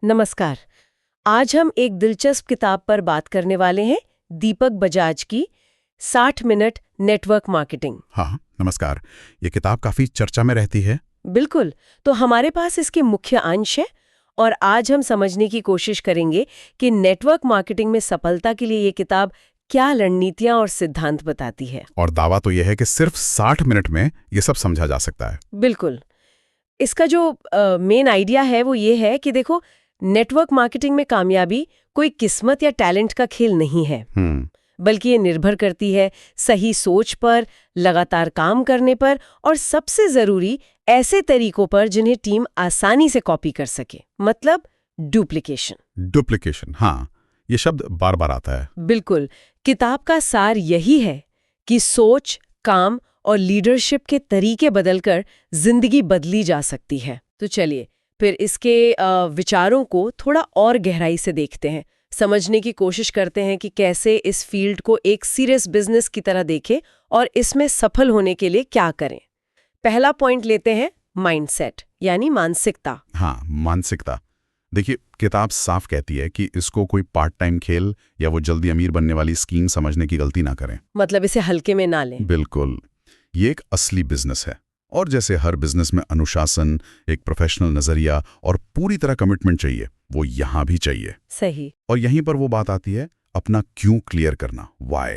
नमस्कार। आज हम एक दिलचस्प किताब पर बात करने वाले हैं, दीपक बजाज की 60 मिनट नेटवर्क मार्केटिंग। हाँ, नमस्कार। ये किताब काफी चर्चा में रहती है। बिल्कुल। तो हमारे पास इसके मुख्य अंश है और आज हम समझने की कोशिश करेंगे कि नेटवर्क मार्केटिंग में सफलता के लिए ये किताब क्या रणनीतियां और सिद्धांत बताती है। और दावा तो यह है कि सिर्फ 60 मिनट में ये सब समझा जा सकता है। बिल्कुल। इसका जो मेन आइडिया है वो ये है कि देखो, नेटवर्क मार्केटिंग में कामयाबी कोई किस्मत या टैलेंट का खेल नहीं है, बल्कि ये निर्भर करती है सही सोच पर, लगातार काम करने पर और सबसे जरूरी ऐसे तरीकों पर जिन्हें टीम आसानी से कॉपी कर सके, मतलब डुप्लीकेशन, हाँ, ये शब्द बार बार आता है। बिल्कुल। किताब का सार यही है कि सोच, काम और लीडरशिप के तरीके बदलकर जिंदगी बदली जा सकती है। तो चलिए फिर इसके विचारों को थोड़ा और गहराई से देखते हैं, समझने की कोशिश करते हैं कि कैसे इस फील्ड को एक सीरियस बिजनेस की तरह देखें और इसमें सफल होने के लिए क्या करें। पहला पॉइंट लेते हैं, माइंडसेट यानी मानसिकता। हाँ, मानसिकता। देखिए, किताब साफ कहती है कि इसको कोई पार्ट टाइम खेल या वो जल्दी अमीर बनने वाली स्कीम समझने की गलती ना करें। मतलब इसे हल्के में ना लें। बिल्कुल। ये एक असली बिजनेस है और जैसे हर बिजनेस में अनुशासन, एक प्रोफेशनल नजरिया और पूरी तरह कमिटमेंट चाहिए, वो यहाँ भी चाहिए। सही। और यहीं पर वो बात आती है, अपना क्यों क्लियर करना, व्हाई।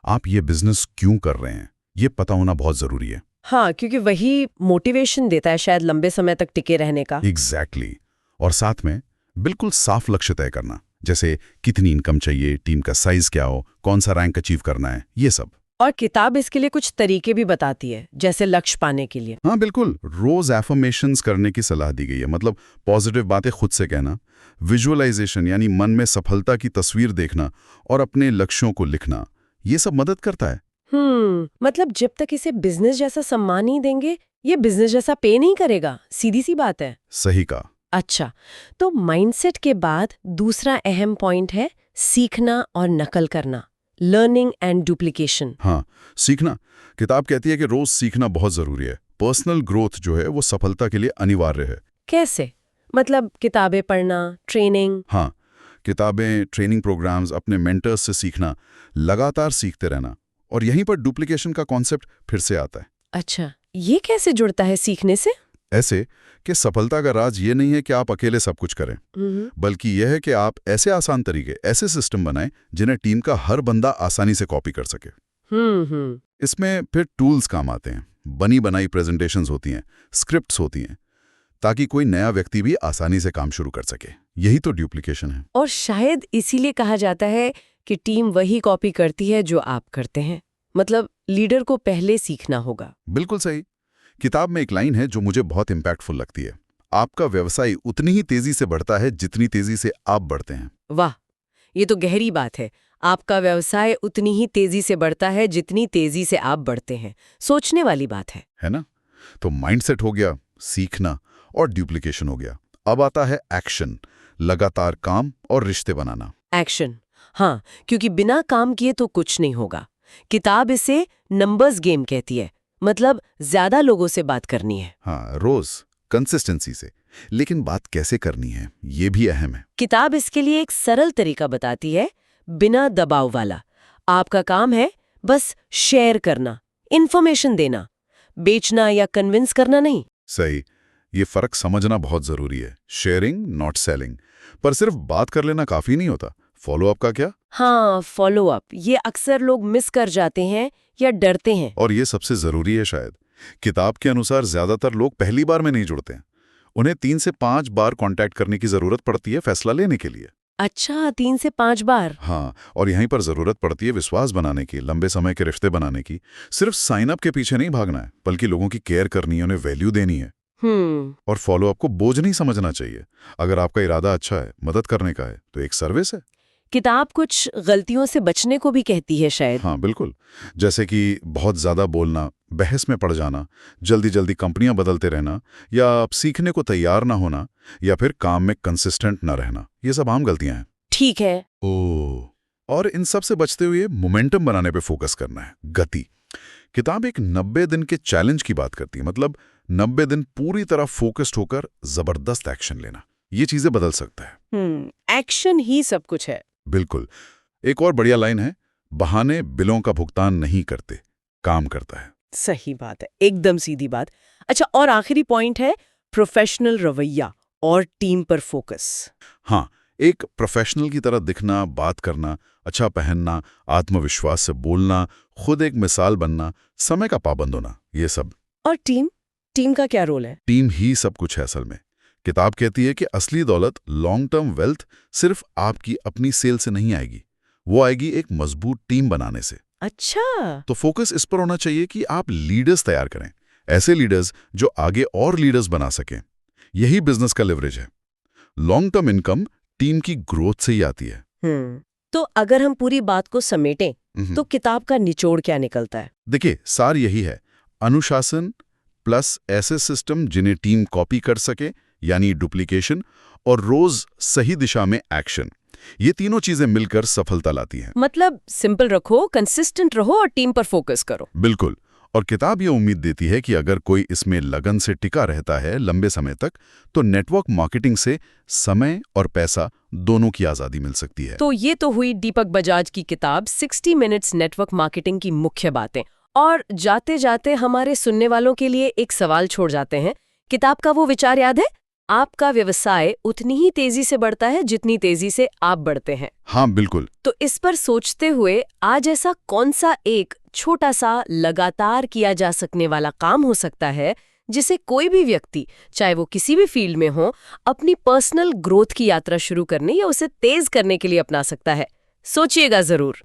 आप ये बिजनेस क्यों कर रहे हैं, ये पता होना बहुत जरूरी है। हाँ, क्योंकि वही मोटिवेशन देता है शायद लंबे समय तक टिके रहने का। एग्जैक्टली। और साथ में बिल्कुल साफ लक्ष्य तय करना, जैसे कितनी इनकम चाहिए, टीम का साइज क्या हो, कौन सा रैंक अचीव करना है, ये सब। और किताब इसके लिए कुछ तरीके भी बताती है, जैसे लक्ष्य पाने के लिए। हाँ बिल्कुल, रोज एफर्मेशंस करने की सलाह दी गई है, मतलब पॉजिटिव बातें खुद से कहना, विजुअलाइजेशन यानी मन में सफलता की तस्वीर देखना और अपने लक्ष्यों को लिखना, ये सब मदद करता है। मतलब जब तक इसे बिजनेस जैसा सम्मान नहीं देंगे, ये बिजनेस जैसा पे नहीं करेगा, सीधी सी बात है। सही कहा। अच्छा, तो माइंडसेट के बाद दूसरा अहम पॉइंट है सीखना और नकल करना, लर्निंग एंड डुप्लीकेशन। हाँ, सीखना। किताब कहती है कि रोज सीखना बहुत जरूरी है। पर्सनल ग्रोथ जो है वो सफलता के लिए अनिवार्य है। कैसे? मतलब किताबें पढ़ना, ट्रेनिंग? हाँ, किताबें, ट्रेनिंग प्रोग्राम्स, अपने मेंटर्स से सीखना, लगातार सीखते रहना। और यहीं पर डुप्लीकेशन का कॉन्सेप्ट फिर से आता है। अच्छा, ये कैसे जुड़ता है सीखने से? ऐसे कि सफलता का राज ये नहीं है कि आप अकेले सब कुछ करें, बल्कि यह है कि आप ऐसे आसान तरीके, ऐसे सिस्टम बनाएं जिन्हें टीम का हर बंदा आसानी से कॉपी कर सके। इसमें फिर टूल्स काम आते हैं, बनी बनाई प्रेजेंटेशंस होती हैं, स्क्रिप्ट्स होती हैं, ताकि कोई नया व्यक्ति भी आसानी से काम शुरू कर सके। यही तो डुप्लीकेशन है। और शायद इसीलिए कहा जाता है कि टीम वही कॉपी करती है जो आप करते हैं। मतलब लीडर को पहले सीखना होगा। बिल्कुल सही। किताब में एक लाइन है जो मुझे बहुत इम्पैक्टफुल लगती है, आपका व्यवसाय उतनी ही तेजी से बढ़ता है जितनी तेजी से आप बढ़ते हैं। वाह, ये तो गहरी बात है। आपका व्यवसाय उतनी ही तेजी से बढ़ता है जितनी तेजी से आप बढ़ते हैं। सोचने वाली बात है ना? तो माइंडसेट हो गया, सीखना और डुप्लीकेशन हो गया। अब आता है एक्शन, लगातार काम और रिश्ते बनाना। एक्शन, हाँ, क्योंकि बिना काम किए तो कुछ नहीं होगा। किताब इसे नंबर्स गेम कहती है, मतलब ज्यादा लोगों से बात करनी है। हाँ, रोज कंसिस्टेंसी से। लेकिन बात कैसे करनी है, ये भी अहम है। किताब इसके लिए एक सरल तरीका बताती है, बिना दबाव वाला। आपका काम है बस शेयर करना, इन्फॉर्मेशन देना, बेचना या कन्विंस करना नहीं। सही। ये फर्क समझना बहुत जरूरी है। Sharing, not selling. पर सिर्फ बात कर लेना काफी नहीं होता। फॉलो अप का क्या? हाँ, फॉलो अप, ये अक्सर लोग मिस कर जाते हैं या डरते हैं। और ये सबसे जरूरी है शायद। किताब के अनुसार ज्यादातर लोग पहली बार में नहीं जुड़ते हैं, उन्हें 3 से 5 बार कांटेक्ट करने की जरूरत पड़ती है फैसला लेने के लिए। अच्छा, 3 से 5 बार? हाँ, और यहीं पर जरूरत पड़ती है विश्वास बनाने की, लंबे समय के रिश्ते बनाने की। सिर्फ साइन अप के पीछे नहीं भागना है, बल्कि लोगों की केयर करनी है, उन्हें वैल्यू देनी है। और फॉलो अप को बोझ नहीं समझना चाहिए। अगर आपका इरादा अच्छा है, मदद करने का है, तो एक सर्विस है। किताब कुछ गलतियों से बचने को भी कहती है शायद। हाँ बिल्कुल, जैसे कि बहुत ज्यादा बोलना, बहस में पड़ जाना, जल्दी जल्दी कंपनियां बदलते रहना, या सीखने को तैयार ना होना, या फिर काम में कंसिस्टेंट ना रहना, ये सब आम गलतियां हैं। ठीक है। और इन सब से बचते हुए मोमेंटम बनाने पे फोकस करना है, गति। किताब एक 90 दिन के चैलेंज की बात करती है, मतलब 90 दिन पूरी तरह फोकस्ड होकर जबरदस्त एक्शन लेना। ये चीजें बदल सकता है। एक्शन ही सब कुछ है। बिल्कुल। एक और बढ़िया लाइन है, बहाने बिलों का भुगतान नहीं करते, काम करता है। सही बात है, एकदम सीधी बात। अच्छा, और आखिरी पॉइंट है प्रोफेशनल रवैया और टीम पर फोकस। हाँ, एक प्रोफेशनल की तरह दिखना, बात करना, अच्छा पहनना, आत्मविश्वास से बोलना, खुद एक मिसाल बनना, समय का पाबंद होना, ये सब। और टीम का क्या रोल है? टीम ही सब कुछ है असल में। किताब कहती है कि असली दौलत, लॉन्ग टर्म वेल्थ, सिर्फ आपकी अपनी सेल से नहीं आएगी, वो आएगी एक मजबूत टीम बनाने से। अच्छा, तो फोकस इस पर होना चाहिए कि आप लीडर्स तैयार करें, ऐसे लीडर्स जो आगे और लीडर्स बना सकें। यही बिजनेस का लिवरेज है। लॉन्ग टर्म इनकम टीम की ग्रोथ से ही आती है। तो अगर हम पूरी बात को समेटें तो किताब का निचोड़ क्या निकलता है? देखिए, सार यही है, अनुशासन प्लस ऐसे सिस्टम जिन्हें टीम कॉपी कर सके, यानी डुप्लीकेशन, और रोज सही दिशा में एक्शन, ये तीनों चीजें मिलकर सफलता लाती हैं। मतलब सिंपल रखो, कंसिस्टेंट रहो और टीम पर फोकस करो। बिल्कुल। और किताब ये उम्मीद देती है कि अगर कोई इसमें लगन से टिका रहता है लंबे समय तक, तो नेटवर्क मार्केटिंग से समय और पैसा दोनों की आजादी मिल सकती है। तो ये तो हुई दीपक बजाज की किताब 60 मिनट्स नेटवर्क मार्केटिंग की मुख्य बातें। और जाते जाते हमारे सुनने वालों के लिए एक सवाल छोड़ जाते हैं। किताब का वो विचार याद है, आपका व्यवसाय उतनी ही तेजी से बढ़ता है जितनी तेजी से आप बढ़ते हैं। हाँ, बिल्कुल। तो इस पर सोचते हुए आज ऐसा कौन सा एक छोटा सा लगातार किया जा सकने वाला काम हो सकता है जिसे कोई भी व्यक्ति, चाहे वो किसी भी फील्ड में हो, अपनी पर्सनल ग्रोथ की यात्रा शुरू करने या उसे तेज करने के लिए अपना सकता है? सोचिएगा जरूर।